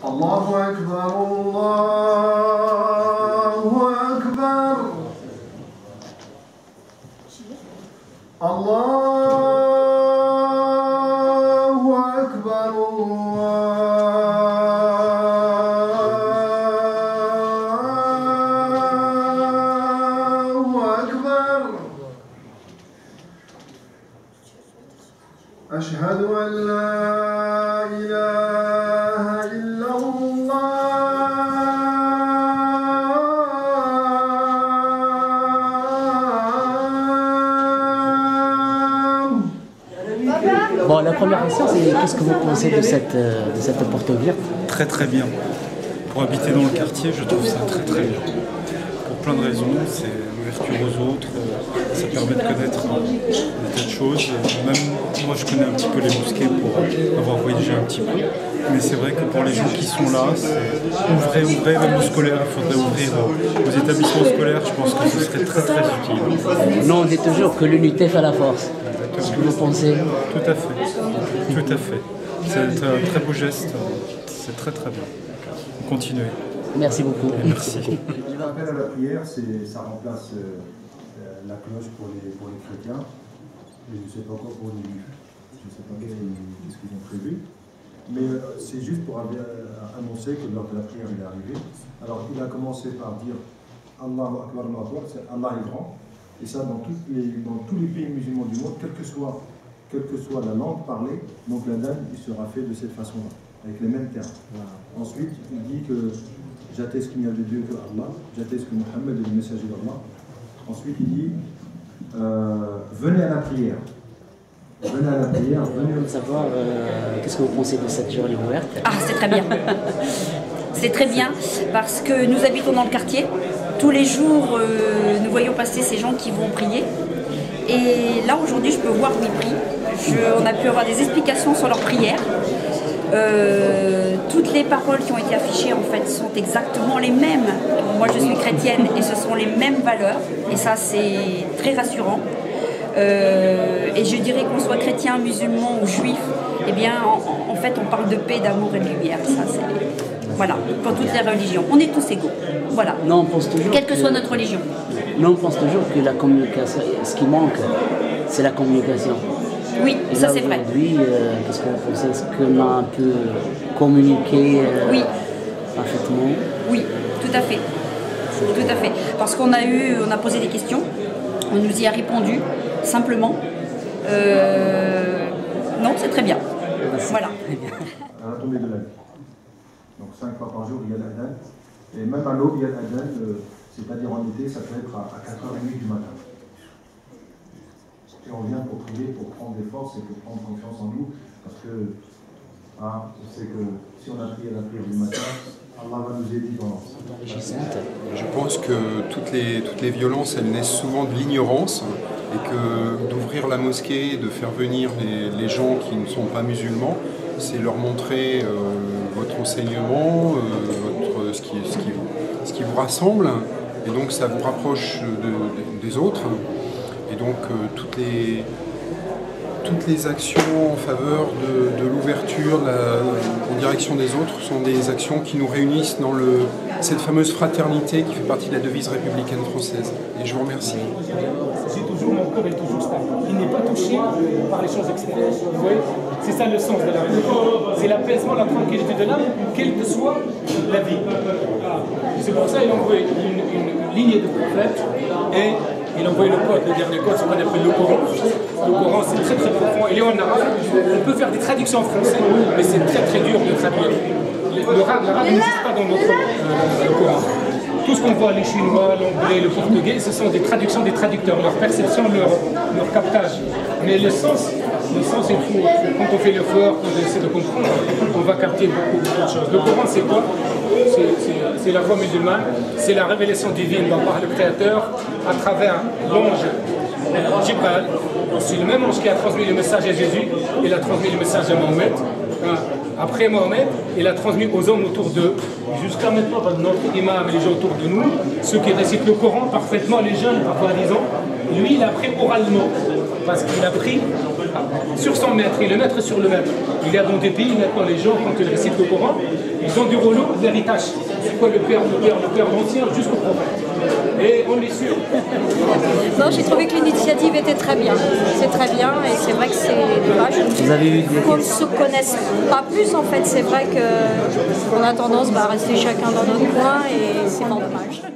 الله أكبر الله أكبر الله أكبر الله أكبر أشهد أن لا إله إلا الله Bon, la première question, c'est qu'est-ce que vous pensez de cette porte ouverte? Très très bien. Pour habiter dans le quartier, je trouve ça très très bien. Pour plein de raisons, c'est l'ouverture aux autres, ça permet de connaître des tas de choses. Même moi je connais un petit peu les mosquées pour avoir voyagé un petit peu. Mais c'est vrai que pour les gens qui sont là, c'est ouvrez, même aux scolaires, il faudrait ouvrir aux établissements scolaires, je pense que ce serait très très utile. Non, on dit toujours que l'unité fait la force. Est-ce que vous pensez? Tout à fait, tout à fait. C'est un très beau geste, c'est très très bien. Continuez. Merci beaucoup. Merci. L'appel à la prière, ça remplace la cloche pour les chrétiens. Et je ne sais pas encore pour les juifs. Je ne sais pas qu'est-ce qu'ils ont prévu. Mais c'est juste pour annoncer que lors de la prière, il est arrivé. Alors, il a commencé par dire Allahu Akbar, Allahu Akbar, c'est Allah est grand. Et ça, dans tous les pays musulmans du monde, quelle que soit la langue parlée, donc l'adhan, il sera fait de cette façon-là, avec les mêmes termes. Ensuite, il dit que j'atteste qu'il n'y a de Dieu que Allah, j'atteste que Mohammed est le messager d'Allah. Ensuite, il dit venez à la prière. Venez à la prière. Venez de savoir qu'est-ce que vous pensez de cette journée ouverte? Ah, c'est très bien. C'est très bien parce que nous habitons dans le quartier. Tous les jours, nous voyons passer ces gens qui vont prier. Et là, aujourd'hui, je peux voir où ils prient. On a pu avoir des explications sur leurs prières. Toutes les paroles qui ont été affichées, en fait, sont exactement les mêmes. Moi, je suis chrétienne et ce sont les mêmes valeurs. Et ça, c'est très rassurant. Et je dirais qu'on soit chrétien, musulman ou juif, eh bien, en fait, on parle de paix, d'amour et de lumière. Ça, c'est... Voilà, pour toutes les religions. On est tous égaux. Voilà. Non, on pense toujours quelle que soit notre religion. Non, on pense toujours que la communication, ce qui manque, c'est la communication. Oui, et ça là, c'est vrai. Aujourd'hui, qu'est-ce que vous pensez? Est-ce qu'on a un peu communiqué oui. parfaitement? Oui, tout à fait. Tout à fait. Parce qu'on a posé des questions, on nous y a répondu, simplement. Non, c'est très bien. Voilà. À la tombée de la nuit. Donc 5 fois par jour, il y a l'adhan. Et même à l'aube, il y a l'adhan, c'est-à-dire en été, ça peut être à 4h30 du matin. Et on vient pour prier, pour prendre des forces et pour prendre confiance en nous, parce que on sait que si on a prié la prière du matin, Allah va nous aider dans Je pense que toutes les violences, elles naissent souvent de l'ignorance, et que d'ouvrir la mosquée, de faire venir les gens qui ne sont pas musulmans, c'est leur montrer votre enseignement, ce qui vous rassemble, et donc ça vous rapproche des autres. Et donc toutes les actions en faveur de l'ouverture, en direction des autres, sont des actions qui nous réunissent dans cette fameuse fraternité qui fait partie de la devise républicaine française. Et je vous remercie. Mon cœur est toujours stable. Il n'est pas touché par les choses extérieures. Vous voyez, c'est ça le sens de la religion. C'est l'apaisement, la tranquillité de l'âme, quelle que soit la vie. C'est pour ça qu'il a envoyé une lignée de prophètes et il a envoyé le code, le dernier code, ce qu'on appelle le Coran. Le Coran, c'est très très profond. Il est en arabe. On peut faire des traductions en français, mais c'est très très dur de traduire. L'arabe n'existe pas dans notre Coran. Tout ce qu'on voit, les Chinois, l'anglais, le portugais, ce sont des traductions des traducteurs, leur perception, leur captage. Mais le sens il faut, quand on fait l'effort, quand on essaie de comprendre, on va capter beaucoup de choses. Le Coran, c'est quoi? C'est la foi musulmane, c'est la révélation divine par le Créateur à travers l'ange Jibril. C'est le même ange qui a transmis le message à Jésus, il a transmis le message à Mohamed. Après Mohamed, il a transmis aux hommes autour d'eux. Jusqu'à maintenant, notre imam et les gens autour de nous, ceux qui récitent le Coran parfaitement, les jeunes, parfois à 10 ans, lui, il a appris oralement. Parce qu'il a pris sur son maître et le maître sur le maître. Il y a dans des pays maintenant les gens, quand ils récitent le Coran, ils ont du rouleau d'héritage. C'est quoi le père l'ancien jusqu'au prophète. Et on est sûr. Non, j'ai trouvé que l'initiative était très bien. C'est très bien et c'est vrai que c'est dommage qu'on ne se connaisse pas plus en fait. C'est vrai qu'on a tendance à rester chacun dans notre coin et c'est dommage.